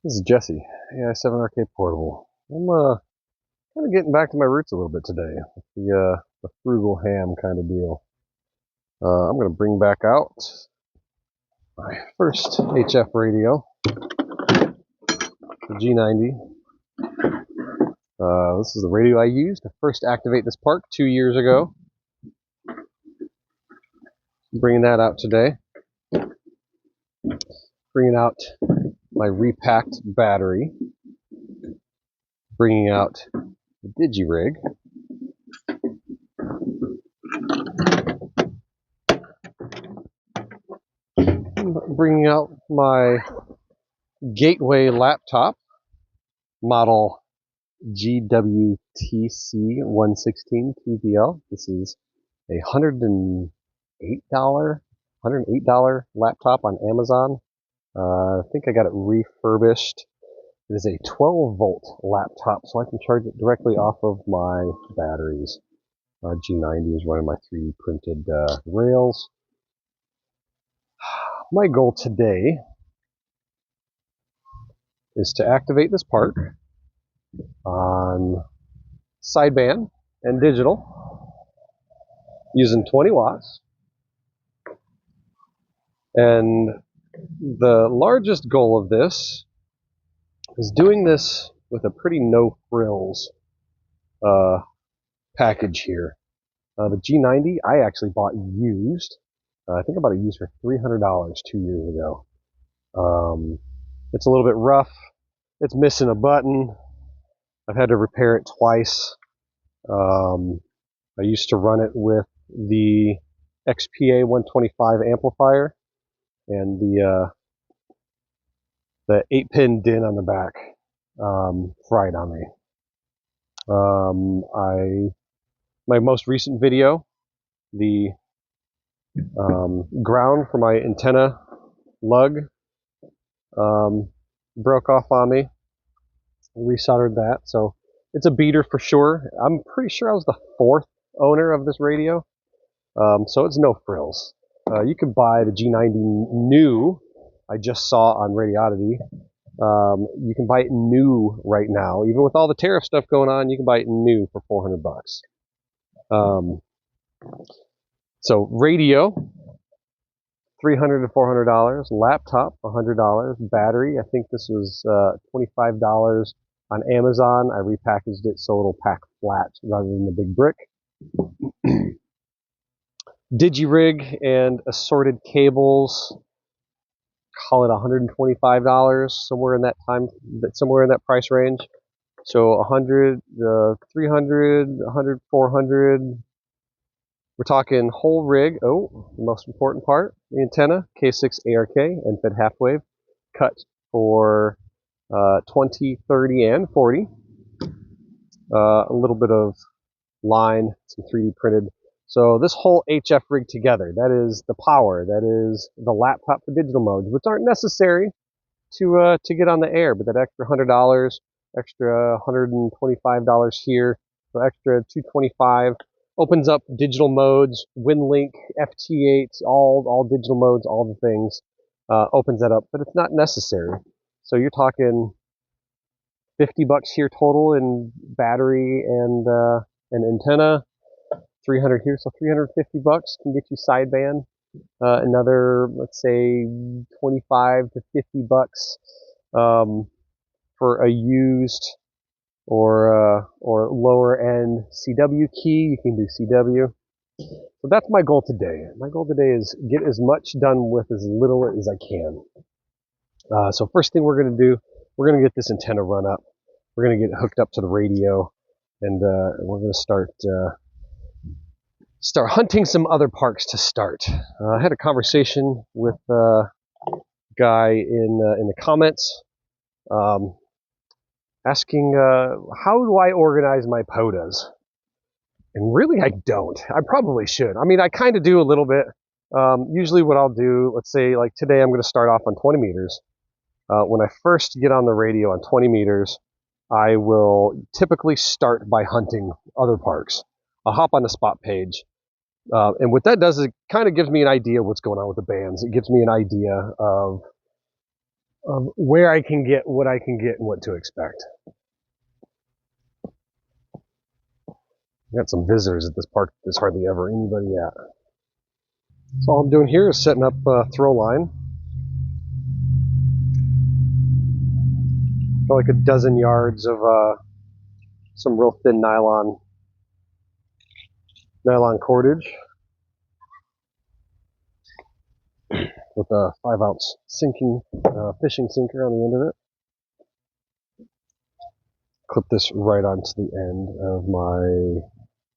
This is Jesse, AI7RK Portable. I'm kind of getting back to my roots a little bit today, with the frugal ham kind of deal. I'm going to bring back out my first HF radio, the G90. This is the radio I used to first activate this park 2 years ago. Bringing that out today. Bringing out my repacked battery. Bringing out the DigiRig. Bringing out my Gateway laptop, model GWTC 116 2BL. This is a $108 laptop on Amazon. I think I got it refurbished. It is a 12-volt laptop, so I can charge it directly off of my batteries. G90 is running my 3D printed rails. My goal today is to activate this park on sideband and digital using 20 watts. And the largest goal of this is doing this with a pretty no frills package here. The G90 I actually bought used. I think I bought it used for $300 2 years ago. It's a little bit rough. It's missing a button. I've had to repair it twice. I used to run it with the XPA 125 amplifier and the 8-pin DIN on the back fried on me. My most recent video, the ground for my antenna lug broke off on me. Resoldered that, so it's a beater for sure. I'm pretty sure I was the 4th owner of this radio, so it's no frills. You can buy the G90 new. I just saw on Radiodity. You can buy it new right now, even with all the tariff stuff going on. You can buy it new for $400. So radio, $300 to $400. Laptop, $100. Battery, I think this was $25 on Amazon. I repackaged it so it'll pack flat rather than the big brick. DigiRig and assorted cables, call it $125, somewhere in that price range. So 100, 300, 100, 400. We're talking whole rig. Oh, the most important part, the antenna, K6 ARK and fed half wave, cut for 20, 30, and 40. A little bit of line, some 3D printed. So this whole HF rig together, that is the power, that is the laptop for digital modes, which aren't necessary to get on the air, but that extra $100, extra $125 here, so extra $225 opens up digital modes, WinLink, FT8, all digital modes, all the things, opens that up, but it's not necessary. So you're talking $50 here total in battery and antenna, 300 here, so $350 can get you sideband. Another, let's say, 25 to $50 for a used or lower end CW key. You can do CW. So that's my goal today. My goal today is get as much done with as little as I can. So first thing we're going to do, we're going to get this antenna run up. We're going to get it hooked up to the radio, and we're going to start hunting some other parks to start. I had a conversation with a guy in the comments asking how do I organize my POTAs? And really I don't. I probably should. I mean, I kind of do a little bit. Usually what I'll do, let's say like today I'm going to start off on 20 meters. When I first get on the radio on 20 meters, I will typically start by hunting other parks. I'll hop on the spot page. And what that does is it kind of gives me an idea of what's going on with the bands. It gives me an idea of of where I can get what I can get and what to expect. Got some visitors at this park. There's hardly ever anybody at. So all I'm doing here is setting up a throw line. Got like a dozen yards of some real thin nylon cordage with a 5-ounce fishing sinker on the end of it. Clip this right onto the end of my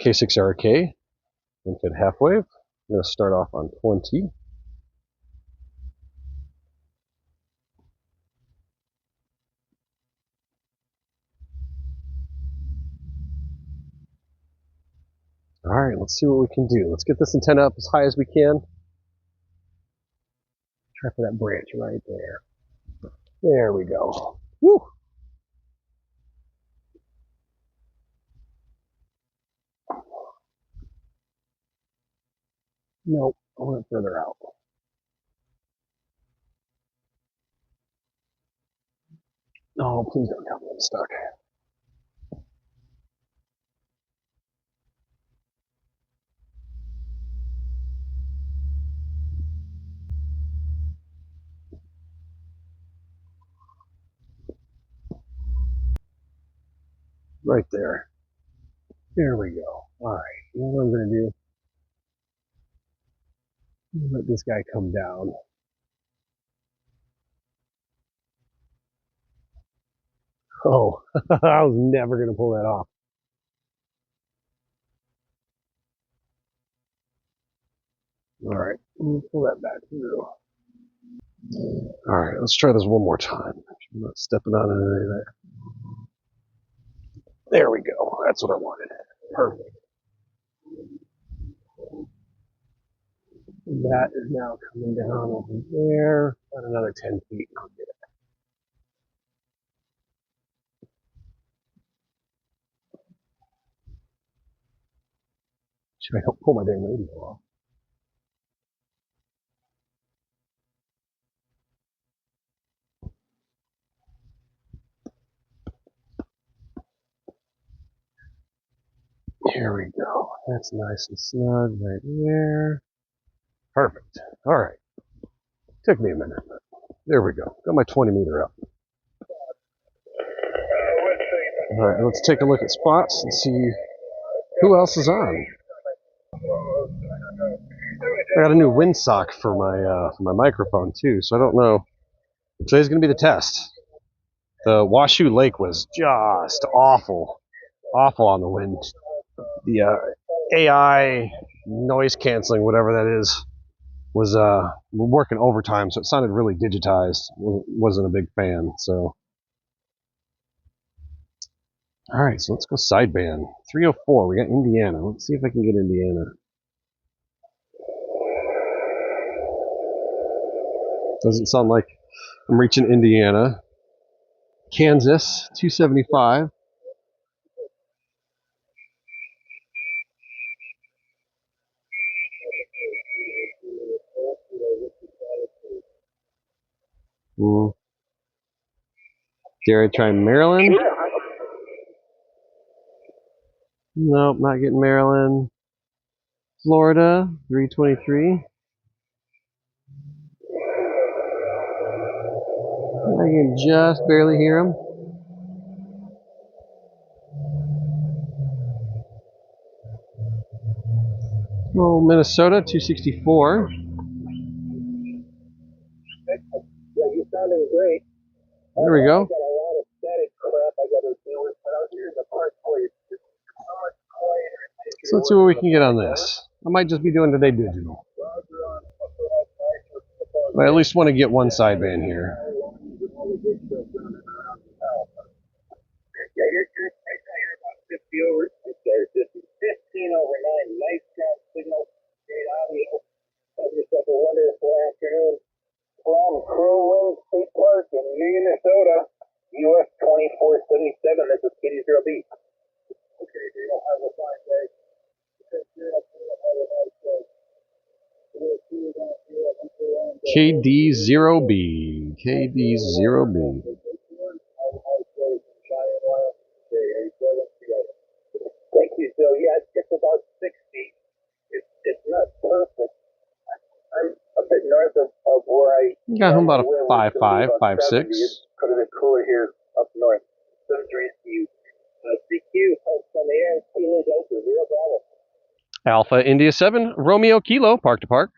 K6RK and fit half wave. I'm going to start off on 20. All right, let's see what we can do. Let's get this antenna up as high as we can. Try for that branch right there. There we go. Woo! Nope, I want it further out. Oh, please don't tell me I'm stuck. Right there. There we go. All right, you know what I'm going to do? Let this guy come down. Oh, I was never going to pull that off. All right, pull that back through. All right, let's try this one more time. I'm not stepping on anything there. There we go. That's what I wanted. Perfect. That is now coming down over there. About another 10 feet and I'll get it. Should I help pull my dang radio off? Here we go. That's nice and snug right there. Perfect. All right. Took me a minute, but there we go. Got my 20 meter up. All right, let's take a look at spots and see who else is on. I got a new windsock for my microphone too, so I don't know. Today's gonna be the test. The Washoe Lake was just awful on the wind. The AI noise canceling, whatever that is, was working overtime, so it sounded really digitized. Wasn't a big fan. So, all right, so let's go sideband 304. We got Indiana. Let's see if I can get Indiana. Doesn't sound like I'm reaching Indiana. Kansas 275. Dare I try Maryland? Nope, not getting Maryland. Florida 323. I can just barely hear them. Oh, Minnesota 264. Yeah, you sounding great. There we go. I got a lot of static crap I got to deal with, but out here in the park, boy, it's just so much quieter. So let's see what we can get on this. I might just be doing today digital. But I at least want to get one sideband here. Yeah, you're about 50 over. There's 15 over 9. Nice strong signal. Great audio. Have yourself a wonderful afternoon. From Crow State Park in Minnesota, US 2477. This is Kitty 0B. Okay, you don't have a fine day. KD0B. KB0B. Thank you. So yeah, it's about 60. It's not perfect. I'm a bit north of where I Got him about a live, 5'5", about 5'6". 70. It's kind of cooler here up north. 73 CQ. CQ from the air. Kilo Delta 0 Bravo. Alpha India 7 Romeo Kilo, park to park.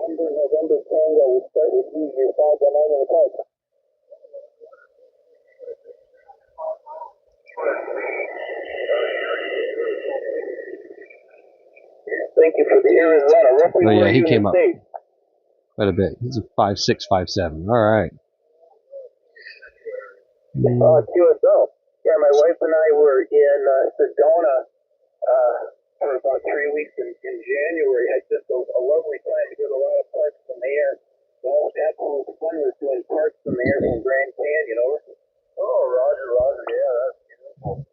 November Tango. We start with you. You're 519 in the park. Thank you for the Arizona. Roughly Oh yeah, he where came you up in the state? quite a bit. He's a 5'6", 5'7". All right. QSO. Yeah, my wife and I were in Sedona for about 3 weeks in January. Had just a lovely time. We did a lot of parks from there. Well, absolute fun was doing parks from there from Grand Canyon over. Oh, Roger, yeah, that's beautiful.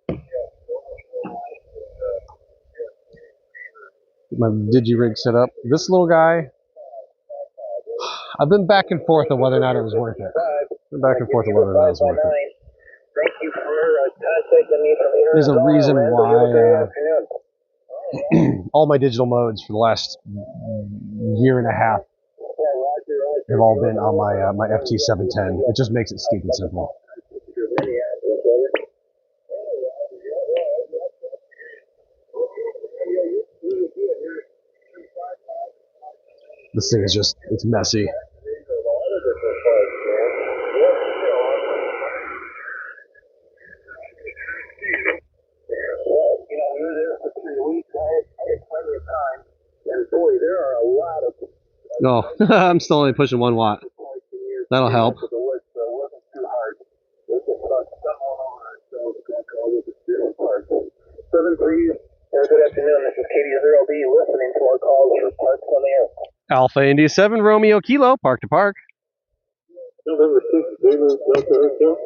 My digi-rig set up. This little guy, I've been back and forth on whether or not it was worth it. Back and forth on whether or not it was worth it. Thank you for contacting me from Arizona. There's a reason why afternoon. all my digital modes for the last year and a half have all been on my FT710. It just makes it stupid simple. This thing is just, it's messy. Oh, I'm still only pushing 1 watt. That'll help. Good afternoon, this is KB0B listening to our calls for parks on the air. Alpha India 7 Romeo Kilo, park to park. November 6th, David Delta Hotel.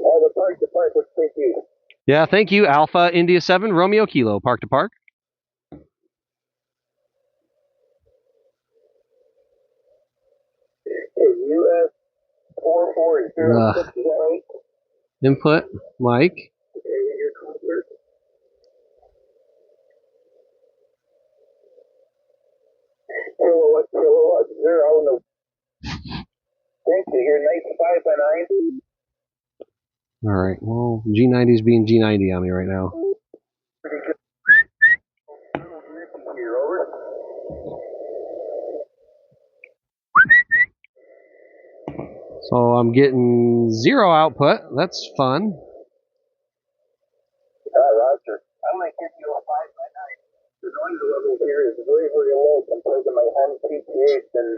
All the park to park, let's thank you. Yeah, thank you. Alpha India 7 Romeo Kilo, park to park. US 4406, is that right? Input, Mike. Your concert. Kilowatt, 0, no. Thank you, you're nice 5 by 9. All right, well, G90's being G90 on me right now. Pretty good. Here, over. So I'm getting 0 output. That's fun. Roger. I'm going to give you a 5 by 9. The noise level here is very, very low compared to my home PTH, and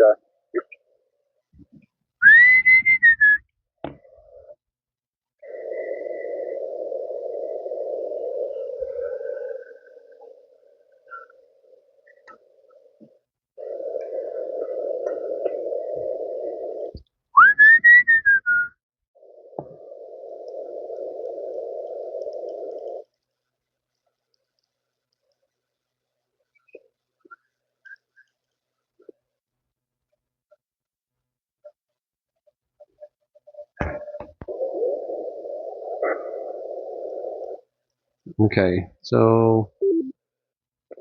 Okay, so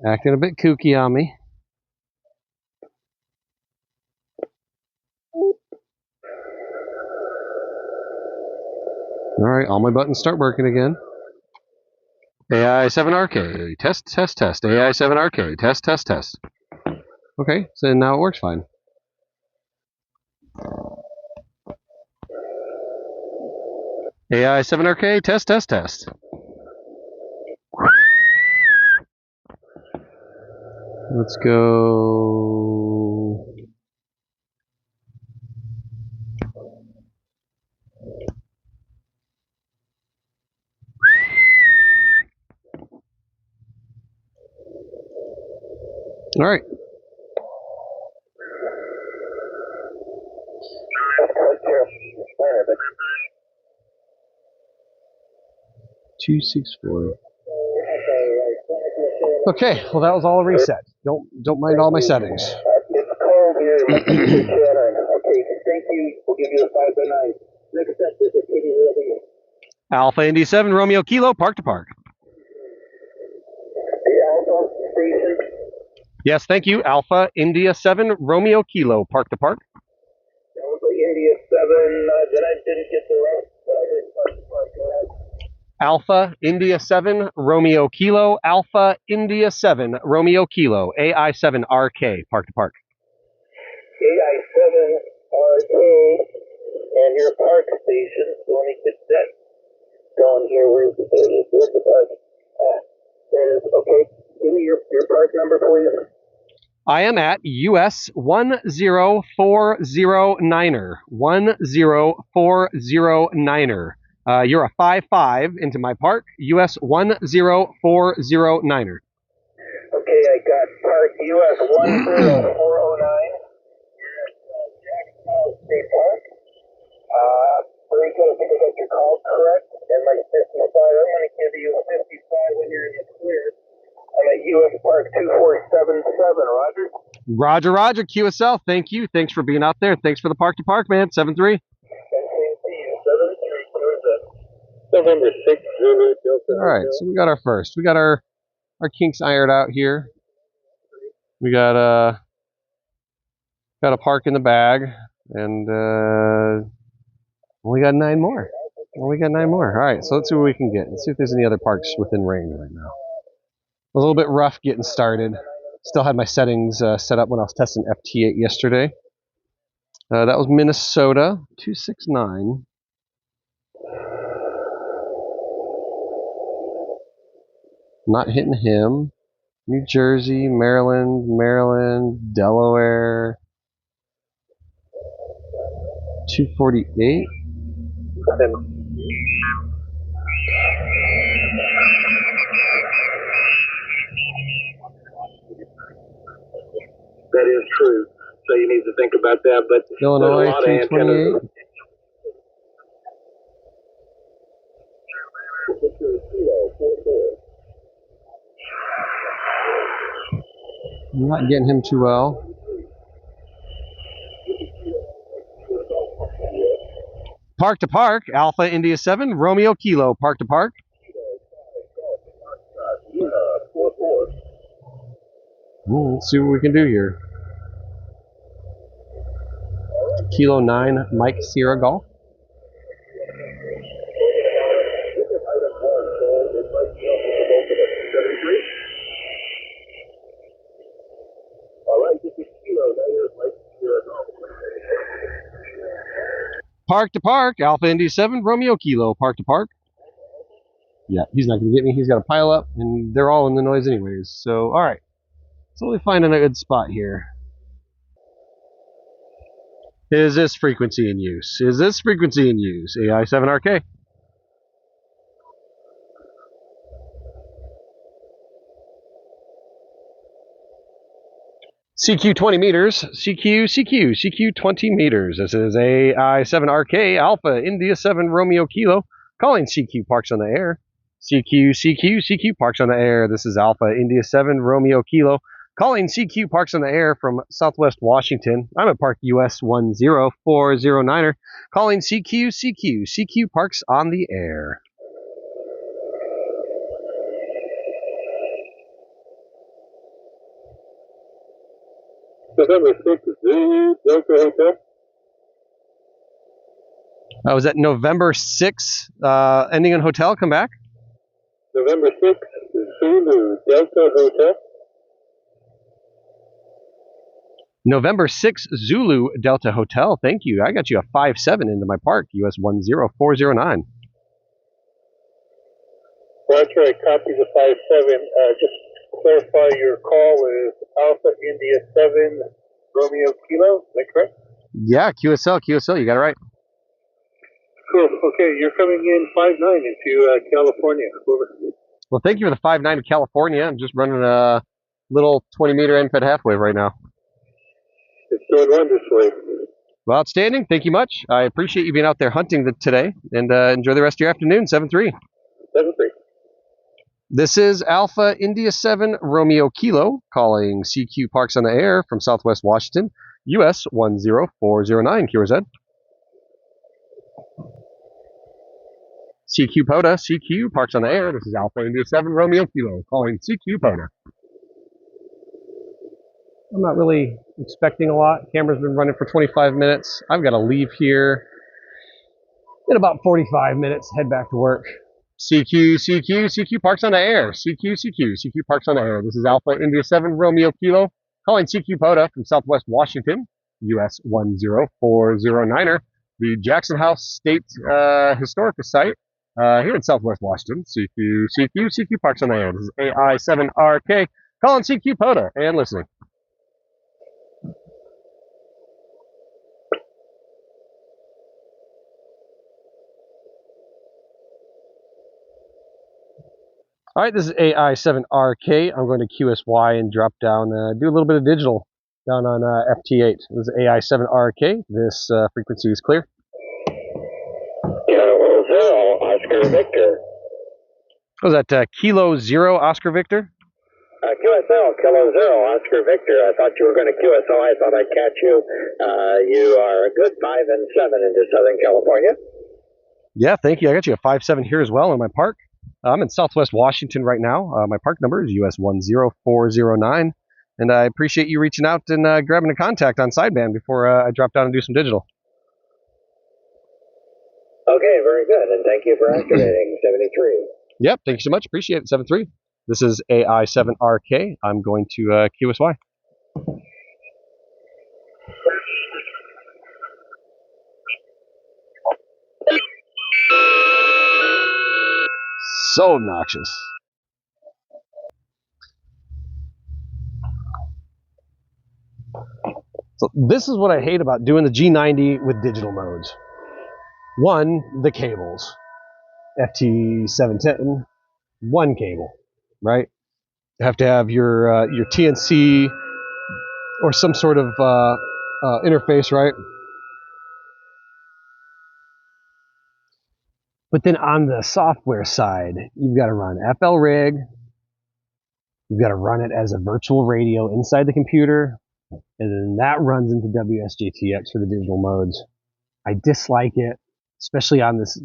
acting a bit kooky on me. All right, all my buttons start working again. AI7RK, test, test, test. AI7RK, test, test, test. Okay, so now it works fine. AI7RK, test, test, test. Let's go. All right. Two, 6, 4. Okay, well that was all a reset. Don't mind all my settings. very much. Appreciate chattering. Okay, thank you. We'll give you a 5 by 9. Next up is a kitty really. Alpha India 7 Romeo Kilo, park to park. The Alpha station. Yes, thank you. Alpha India 7 Romeo Kilo, park to park. Alpha India 7. Didn't get the rest. Alpha India 7 Romeo Kilo, Alpha India 7 Romeo Kilo, AI7RK, park to park. AI7RK and your park station. So let me get that going here. Where's the park? There it is. Okay. Give me your park number, please. I am at US 10409er. 10409er. You're a 5-5 into my park, US 10409er. Okay, I got park US 10409. You're at Jacksonville State Park. Very good. I think I got your call correct. And my 55, I'm going to give you a 55 when you're in the clear. I'm at US Park 2477, Roger. Roger, QSL. Thank you. Thanks for being out there. Thanks for the park to park, man. 7-3. And same to you. 7-3. November 6th, Zulu, Delta. All right, so we got our first. We got our kinks ironed out here. We got a park in the bag, and we got 9 more. We got 9 more. All right, so let's see what we can get. Let's see if there's any other parks within range right now. A little bit rough getting started. Still had my settings set up when I was testing FT8 yesterday. That was Minnesota, 269. Not hitting him. New Jersey, Maryland, Delaware. 248. That is true. So you need to think about that. But Illinois, 228. I'm not getting him too well. Park to park, Alpha India 7, Romeo Kilo, park to park. Let's see what we can do here. Kilo 9, Mike Sierra Golf. Park to park, Alpha India 7, Romeo Kilo, park to park. Yeah, he's not going to get me. He's got to pile up, and they're all in the noise anyways. So, all right. So we're finding a good spot here. Is this frequency in use? Is this frequency in use? AI7RK. CQ 20 meters. CQ 20 meters. This is AI7RK, Alpha India 7, Romeo Kilo. Calling CQ Parks on the air. CQ Parks on the air. This is Alpha India 7, Romeo Kilo. Calling CQ Parks on the air from Southwest Washington. I'm at Park US 10409er. Calling CQ Parks on the air. November 6th, Delta Hotel. I was at November 6th, ending in hotel. Come back. November 6th, Zulu, Delta Hotel. November 6th, Zulu, Delta Hotel. Thank you. I got you a 5-7 into my park, US 10409. Roger, I copy the 5-7. Just clarify your call is Alpha India 7, Romeo Kilo. Is that correct? Yeah, QSL. You got it right. Cool. Okay, you're coming in 5-9 into California. Over. Well, thank you for the 5-9 to California. I'm just running a little 20-meter end-fed half wave right now. It's doing wonderfully. Well, outstanding. Thank you much. I appreciate you being out there hunting today, and enjoy the rest of your afternoon. 7-3. 7-3. This is Alpha India 7 Romeo Kilo calling CQ Parks on the air from Southwest Washington. US 10409, QRZ. CQ POTA, CQ, parks on the air. This is Alpha India 7 Romeo Kilo, calling CQ POTA. I'm not really expecting a lot. Camera's been running for 25 minutes. I've got to leave here in about 45 minutes, head back to work. CQ, CQ, CQ parks on the air. CQ, CQ, CQ parks on the air. This is Alpha India 7 Romeo Kilo, calling CQ POTA from Southwest Washington, US 10409er, the Jackson House State Historic Site here in Southwest Washington. CQ, CQ, CQ parks on the air. This is AI7RK, calling CQ POTA and listening. All right, this is AI7RK. I'm going to QSY and drop down, do a little bit of digital down on FT8. This is AI7RK. This frequency is clear. Kilo 0, Oscar Victor. Was that Kilo 0, Oscar Victor? QSL, Kilo 0, Oscar Victor. I thought you were going to QSL. I thought I'd catch you. You are a good 5 and 7 into Southern California. Yeah, thank you. I got you a 5-7 here as well in my park. I'm in Southwest Washington right now. My park number is US 10409. And I appreciate you reaching out and grabbing a contact on sideband before I drop down and do some digital. Okay, very good. And thank you for activating 73. Yep, thank you so much. Appreciate it, 7-3. This is AI7RK. I'm going to QSY. So obnoxious. So this is what I hate about doing the G90 with digital modes. One, the cables. FT710, one cable, right? You have to have your TNC or some sort of interface, right? But then on the software side, you've got to run FLRig. You've got to run it as a virtual radio inside the computer, and then that runs into WSJTX for the digital modes. I dislike it, especially on this,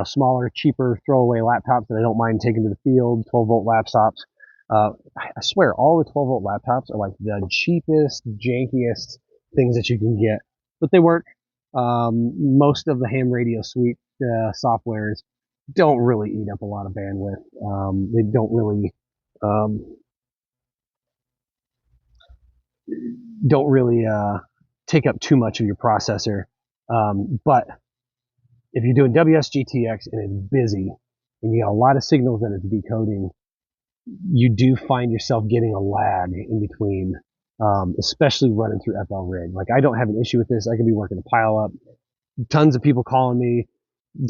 smaller, cheaper throwaway laptops that I don't mind taking to the field, 12-volt laptops. I swear, all the 12-volt laptops are like the cheapest, jankiest things that you can get, but they work. Most of the ham radio suite softwares don't really eat up a lot of bandwidth. They don't really take up too much of your processor. But if you're doing WSGTX and it's busy and you got a lot of signals that it's decoding, you do find yourself getting a lag in between, especially running through FLRig. Like, I don't have an issue with this. I could be working a pile up. Tons of people calling me.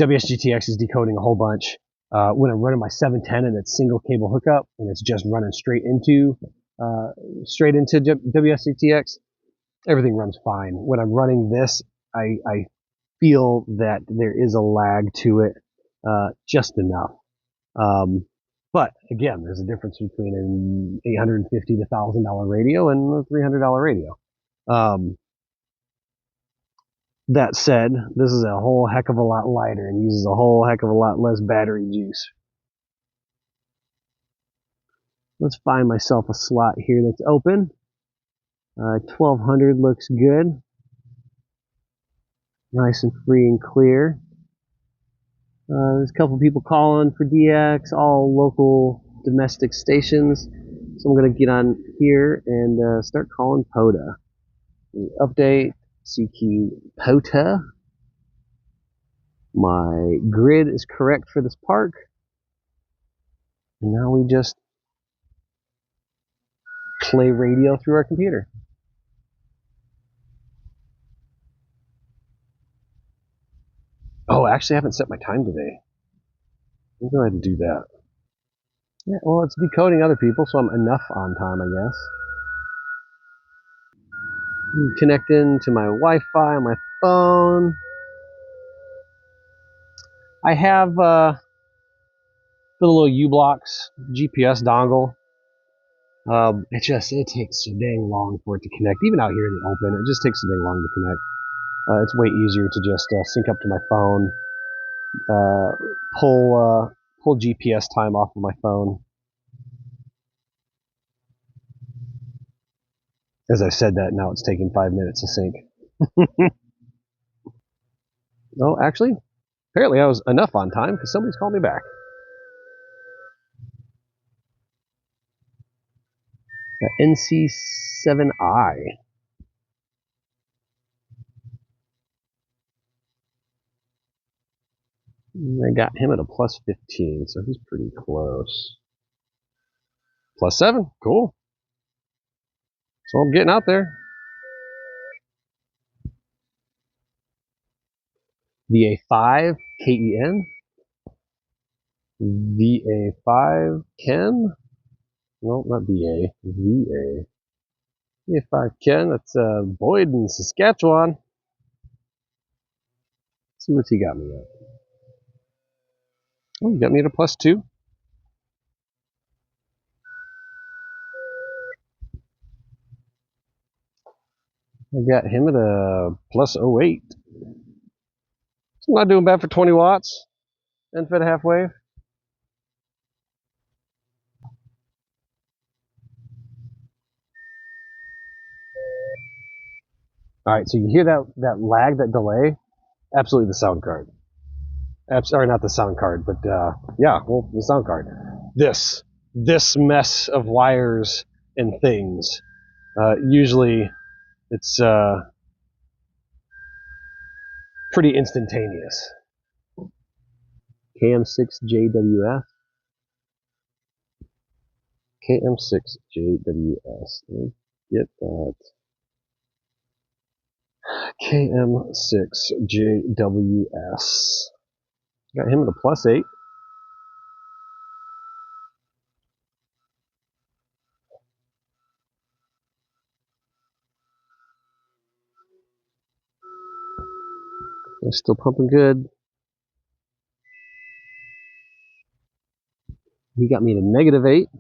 WSGTX is decoding a whole bunch. When I'm running my 710 and it's single cable hookup and it's just running straight into WSGTX, everything runs fine. When I'm running this, I feel that there is a lag to it, just enough. But again, there's a difference between an $850 to $1,000 radio and a $300 radio. That said, this is a whole heck of a lot lighter and uses a whole heck of a lot less battery juice. Let's find myself a slot here that's open. 1200 looks good. Nice and free and clear. There's a couple people calling for DX, all local domestic stations. So I'm going to get on here and start calling POTA. Update CQ POTA. My grid is correct for this park. And now we just play radio through our computer. Oh, actually, I haven't set my time today. I'm going to do that. Yeah, well, it's decoding other people, so I'm enough on time, I guess. Connect in to my Wi-Fi on my phone. I have the little U-Blocks GPS dongle. It takes so dang long for it to connect. Even out here in the open, it just takes so dang long to connect. It's way easier to just sync up to my phone, uh, pull GPS time off of my phone. As I said that, now it's taking 5 minutes to sync. Oh, actually, apparently I was enough on time because somebody's called me back. NC7I. I got him at a plus 15, so he's pretty close. Plus 7, cool. So I'm getting out there. VA5 KEN. VA5 Ken. No, not VA. VA. VA5 Ken. That's Boyd in Saskatchewan. Let's see what he got me at. Oh, he got me at a plus 2. I got him at a plus 08. So I'm not doing bad for 20 watts. And fed half wave. All right, so you hear that lag, that delay? Absolutely the sound card. Sorry, not the sound card, but yeah, well, the sound card. This mess of wires and things. Usually, it's pretty instantaneous. KM6JWS. KM6JWS. Let me get that. KM6JWS. Got him at a plus 8. They're still pumping good. He got me at a negative 8.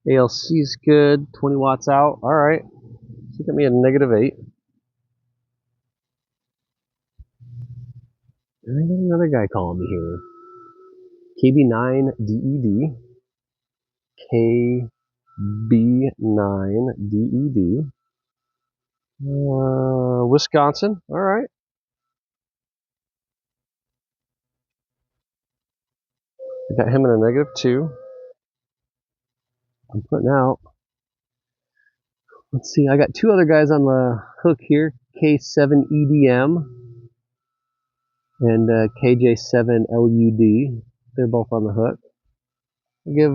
ALC's good. 20 watts out. All right. So he got me at a negative 8. And I got another guy calling me here. KB9DED. KB9DED. Wisconsin. All right. I got him in a negative 2. I'm putting out. Let's see. I got 2 other guys on the hook here. K7EDM and KJ7LUD. They're both on the hook. I'll give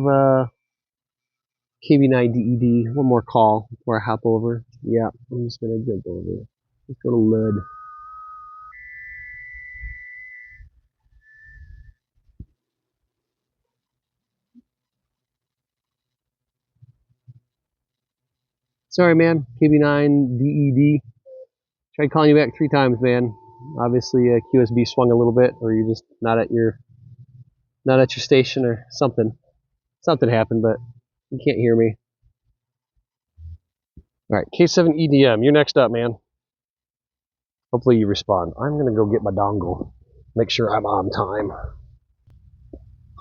KB9DED one more call before I hop over. Yeah, I'm just gonna jump over. Let's go to Lud. Sorry, man. KB9DED. Tried calling you back 3 times, man. Obviously, QSB swung a little bit, or you're just not at your station, or something. Something happened, but you can't hear me. All right, K7EDM, you're next up, man. Hopefully you respond. I'm gonna go get my dongle. Make sure I'm on time.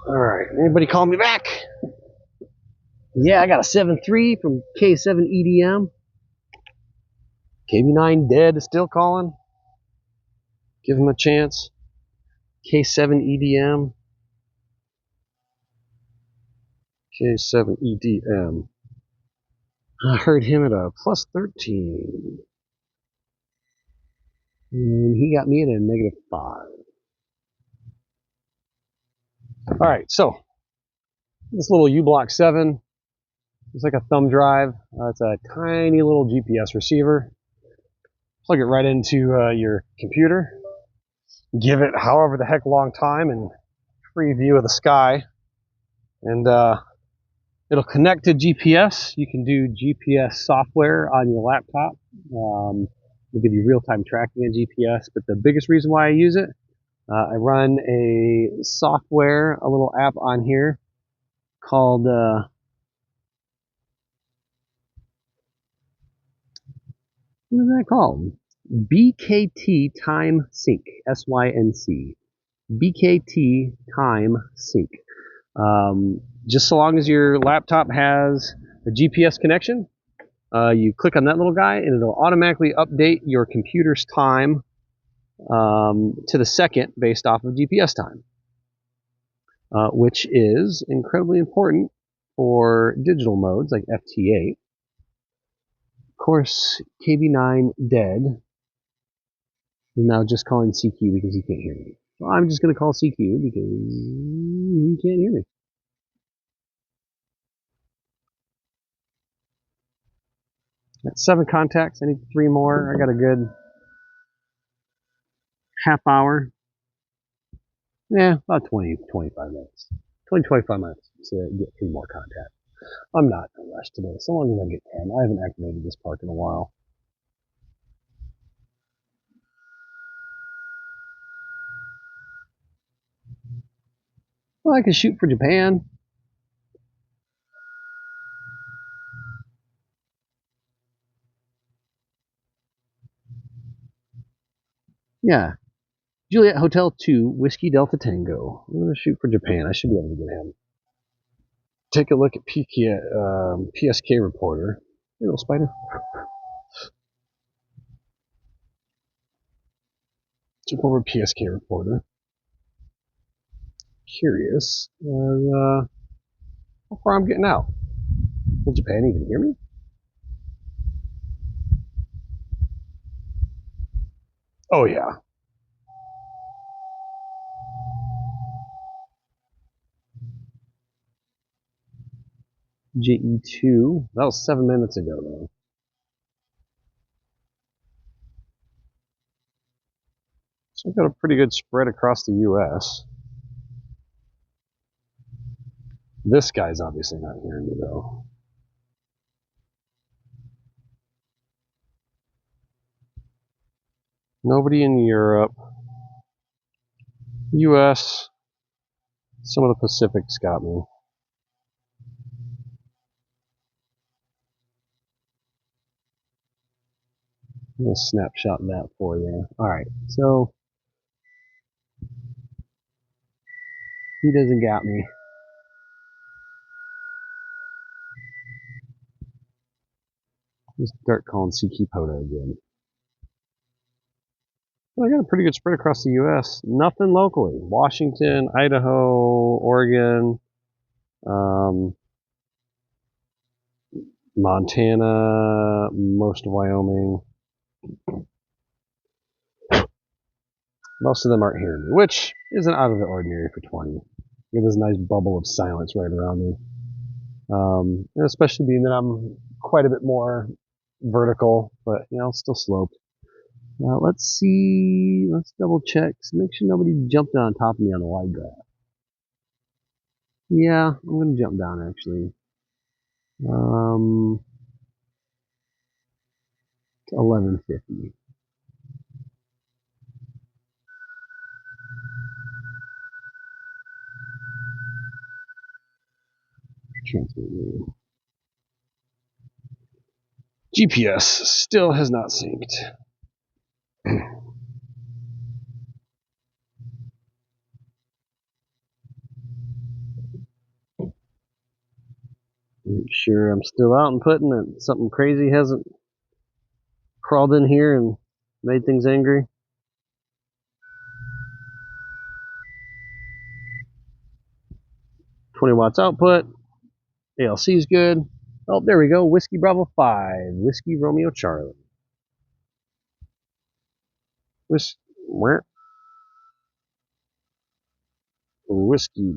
All right, anybody call me back? Yeah, I got a 7.3 from K7EDM. KB9 dead is still calling. Give him a chance. K7EDM. K7EDM. I heard him at a plus 13. And he got me at a negative 5. All right, so this little U-Block 7, it's like a thumb drive. It's a tiny little GPS receiver. Plug it right into your computer. Give it however the heck long time and free view of the sky. And it'll connect to GPS. You can do GPS software on your laptop. It'll give you real-time tracking of GPS. But the biggest reason why I use it, I run a software, a little app on here called What is that called? BKT Time Sync. SYNC. BKT Time Sync. Just so long as your laptop has a GPS connection, you click on that little guy and it'll automatically update your computer's time to the second based off of GPS time, which is incredibly important for digital modes like FT8. Of course, KB9 dead is now just calling CQ because he can't hear me. So I'm just going to call CQ because he can't hear me. Got 7 contacts. I need 3 more. I got a good half hour. Yeah, about 20, 25 minutes. 20, 25 minutes to get 3 more contacts. I'm not in a rush today. So long as I get 10. I haven't activated this park in a while. Well, I can shoot for Japan. Yeah. Juliet Hotel 2, Whiskey Delta Tango. I'm going to shoot for Japan. I should be able to get him. Take a look at PSK Reporter. Hey, little spider. Jump over PSK Reporter. Curious how far I'm getting out. Will Japan even hear me? Oh, yeah. JE2. That was 7 minutes ago, though. So I've got a pretty good spread across the U.S. This guy's obviously not hearing me, though. Nobody in Europe. U.S. Some of the Pacific's got me. I'm going to snapshot that for you. Alright, so he doesn't got me. Just start calling CQ POTA again. But I got a pretty good spread across the U.S. Nothing locally. Washington, Idaho, Oregon, Montana, most of Wyoming. Most of them aren't hearing me, which isn't out of the ordinary for 20. Get this nice bubble of silence right around me. And especially being that I'm quite a bit more vertical, but still sloped. Let's see. Let's double check. So make sure nobody jumped on top of me on the wide graph. Yeah, I'm gonna jump down actually. 1150. Transmit. GPS still has not synced. Make sure I'm still out and putting that something crazy hasn't crawled in here and made things angry. 20 watts output. ALC is good. Oh, there we go. Whiskey Bravo 5. Whiskey Romeo Charlie. Whiskey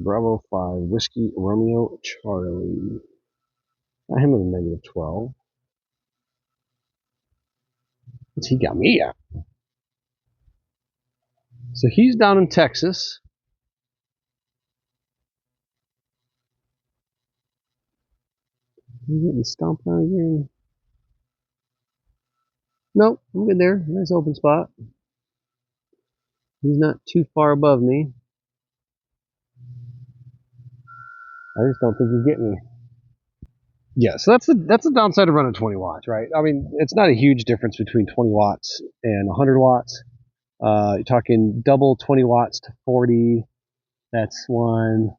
Bravo 5. Whiskey Romeo Charlie. Got him at a negative 12. What's he got me at? So he's down in Texas. I'm getting stomped on again. Nope, I'm good there. Nice open spot. He's not too far above me. I just don't think he's getting me. Yeah, so that's the downside of running 20 watts, right? I mean, it's not a huge difference between 20 watts and 100 watts. You're talking double 20 watts to 40, that's one.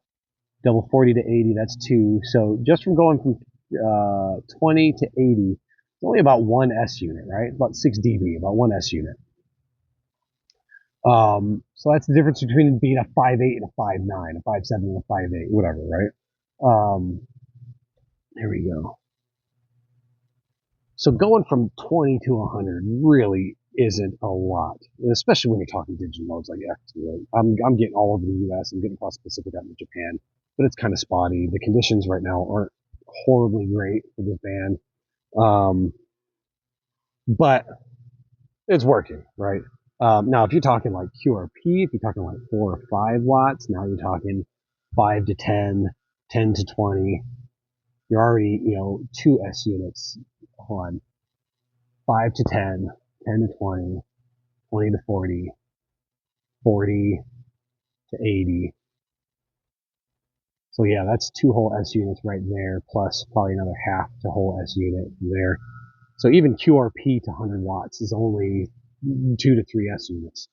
Double 40 to 80, that's two. So just from going from 20 to 80, it's only about one S unit, right? About 6 dB, about one S unit. So that's the difference between being a 5.8 and a 5.9, a 5.7 and a 5.8, whatever, right? There we go. So going from 20 to 100 really isn't a lot, especially when you're talking digital modes like X2. I'm getting all over the U.S. I'm getting across the Pacific out into Japan, but it's kind of spotty. The conditions right now aren't horribly great for this band, but it's working, right? Now, if you're talking like QRP, if you're talking like 4 or 5 watts, now you're talking 5 to 10, 10 to 20. You're already, 2 S units. Hold on. 5 to 10, 10 to 20, 20 to 40, 40 to 80. So yeah, that's 2 whole S units right there, plus probably another half to whole S unit there. So even QRP to 100 watts is only 2 to 3 S units.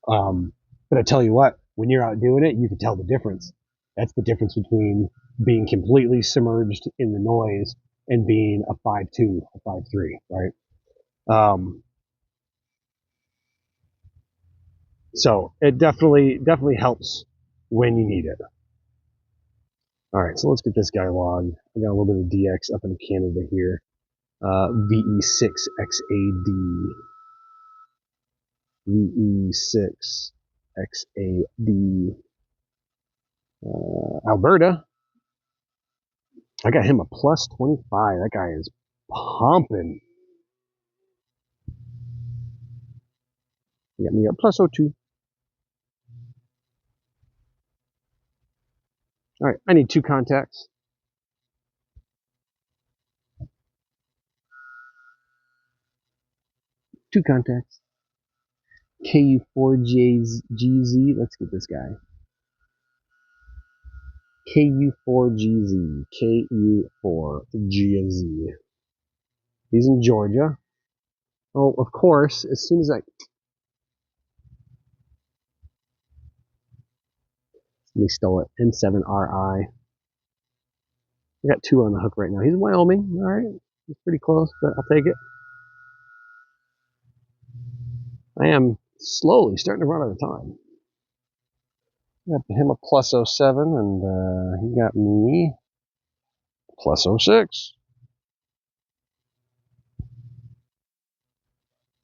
But I tell you what, when you're out doing it, you can tell the difference. That's the difference between being completely submerged in the noise and being a 5.2, a 5.3, right? So it definitely helps when you need it. All right, so let's get this guy logged. I got a little bit of DX up in Canada here. VE6XAD. VE6XAD. Alberta. I got him a plus 25. That guy is pumping. He got me a plus 02. All right, I need 2 contacts. Two contacts. KU4GZ. Let's get this guy. KU4GZ. KU4GZ. He's in Georgia. Oh, of course, as soon as they stole it. N7RI. I got 2 on the hook right now. He's in Wyoming. All right. He's pretty close, but I'll take it. I am slowly starting to run out of time. Got him a plus 07, and he got me plus 06.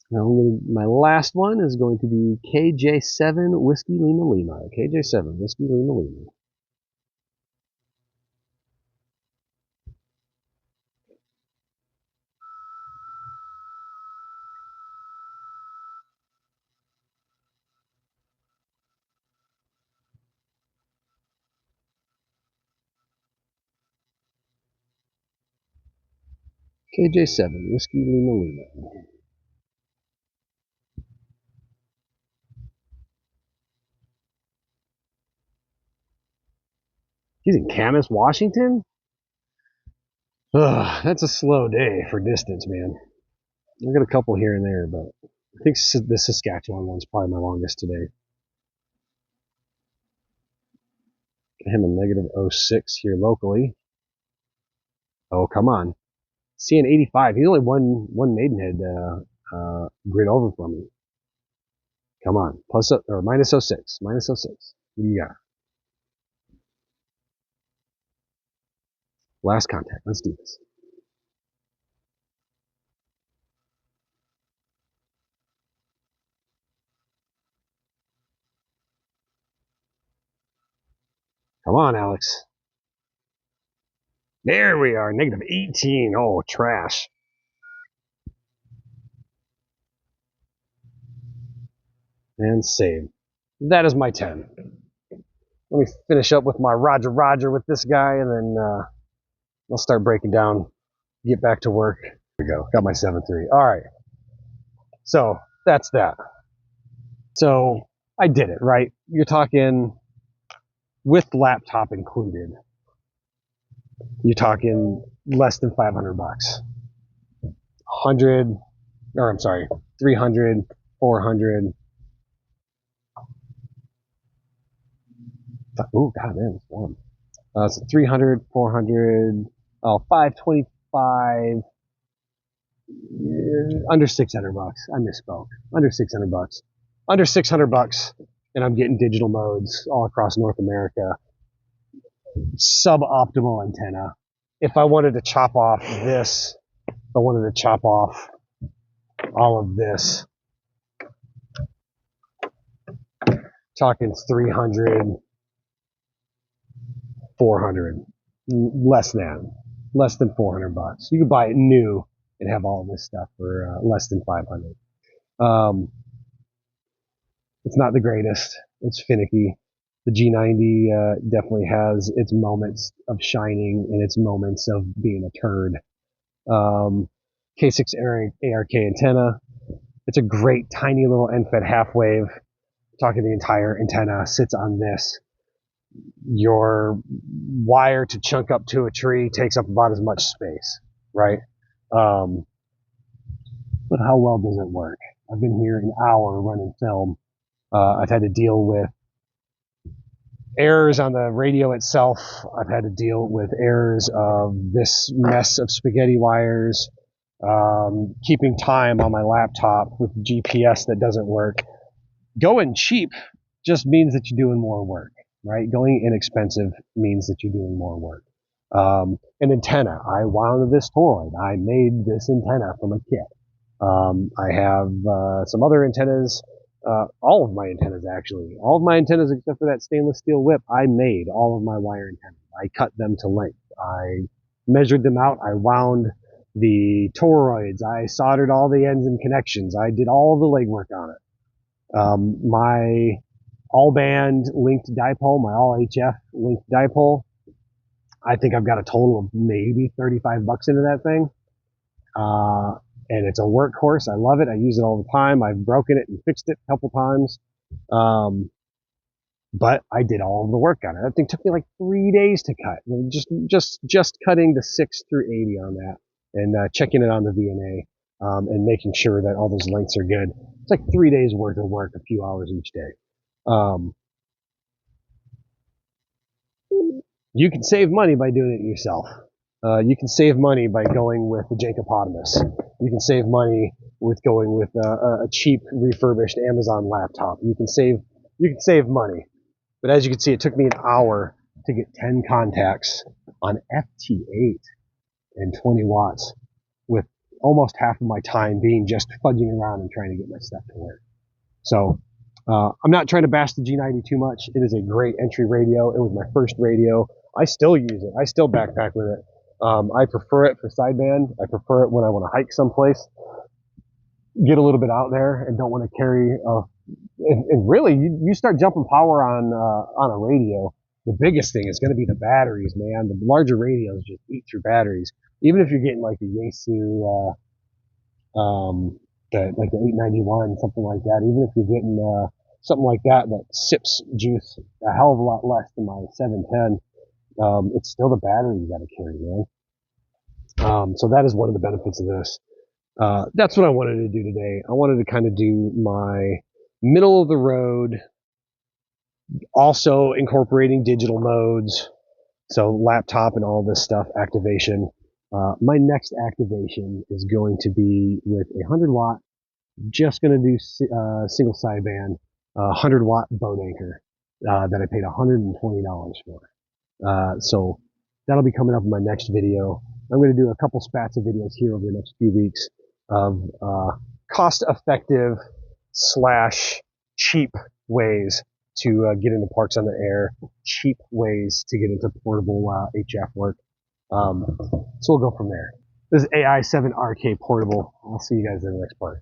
Now my last one is going to be KJ7 Whiskey Lima Lima. KJ7 Whiskey Lima Lima. KJ7 Whiskey Lima Lima. He's in Camas, Washington? Ugh, that's a slow day for distance, man. I got a couple here and there, but I think the Saskatchewan one's probably my longest today. Got him a negative 06 here locally. Oh, come on. Seeing 85. He's only one Maidenhead grid over from me. Come on. Plus or minus 06. Minus 06. What do you got? Last contact. Let's do this. Come on, Alex. There we are. Negative 18. Oh, trash. And save. That is my 10. Let me finish up with my Roger with this guy, and then I'll start breaking down, get back to work. There we go. Got my 7.3. All right. So that's that. So I did it, right? You're talking with laptop included. You're talking less than 500 bucks. 100, or I'm sorry, 300, 400. Oh, God, man, it's warm. So 300, 400, 525, under 600 bucks. I misspoke. Under 600 bucks. Under 600 bucks, and I'm getting digital modes all across North America. Suboptimal antenna. If I wanted to chop off this, if I wanted to chop off all of this, talking 300, 400, less than 400 bucks. You could buy it new and have all of this stuff for less than 500. It's not the greatest. It's finicky. The G90 definitely has its moments of shining and its moments of being a turd. K6 ARK antenna. It's a great tiny little end-fed half wave. Talking the entire antenna sits on this. Your wire to chunk up to a tree takes up about as much space, right? But how well does it work? I've been here an hour running film. I've had to deal with errors on the radio itself. I've had to deal with errors of this mess of spaghetti wires, keeping time on my laptop with GPS that doesn't work. Going cheap just means that you're doing more work, right? Going inexpensive means that you're doing more work. An antenna. I wound this toroid. I made this antenna from a kit. I have some other antennas. All of my antennas, actually. All of my antennas, except for that stainless steel whip, I made all of my wire antennas. I cut them to length. I measured them out. I wound the toroids. I soldered all the ends and connections. I did all the legwork on it. My all band linked dipole, my all HF linked dipole, I think I've got a total of maybe 35 bucks into that thing. And it's a workhorse. I love it. I use it all the time. I've broken it and fixed it a couple times. But I did all of the work on it. That thing took me like 3 days to cut. Just cutting the 6 through 80 on that and checking it on the VNA. And making sure that all those lengths are good. It's like 3 days worth of work, a few hours each day. You can save money by doing it yourself. You can save money by going with the Jankopotamus. You can save money with going with a cheap refurbished Amazon laptop. You can save money. But as you can see, it took me an hour to get 10 contacts on FT8 and 20 watts with almost half of my time being just fudging around and trying to get my stuff to work. So I'm not trying to bash the G90 too much. It is a great entry radio. It was my first radio. I still use it. I still backpack with it. I prefer it for sideband. I prefer it when I want to hike someplace, get a little bit out there, and don't want to carry. And really, you start jumping power on a radio. The biggest thing is going to be the batteries, man. The larger radios just eat through batteries. Even if you're getting like the Yaesu, like the 891, something like that. Even if you're getting something like that sips juice a hell of a lot less than my 710, it's still the battery you got to carry, man. So that is one of the benefits of this. That's what I wanted to do today. I wanted to kind of do my middle of the road, also incorporating digital modes, so laptop and all this stuff, activation. My next activation is going to be with a 100 watt, just going to do single sideband, 100 watt boat anchor that I paid $120 for. So that'll be coming up in my next video. I'm going to do a couple spats of videos here over the next few weeks of cost-effective / cheap ways to get into parks on the air, cheap ways to get into portable HF work. So we'll go from there. This is AI7RK Portable. I'll see you guys in the next part.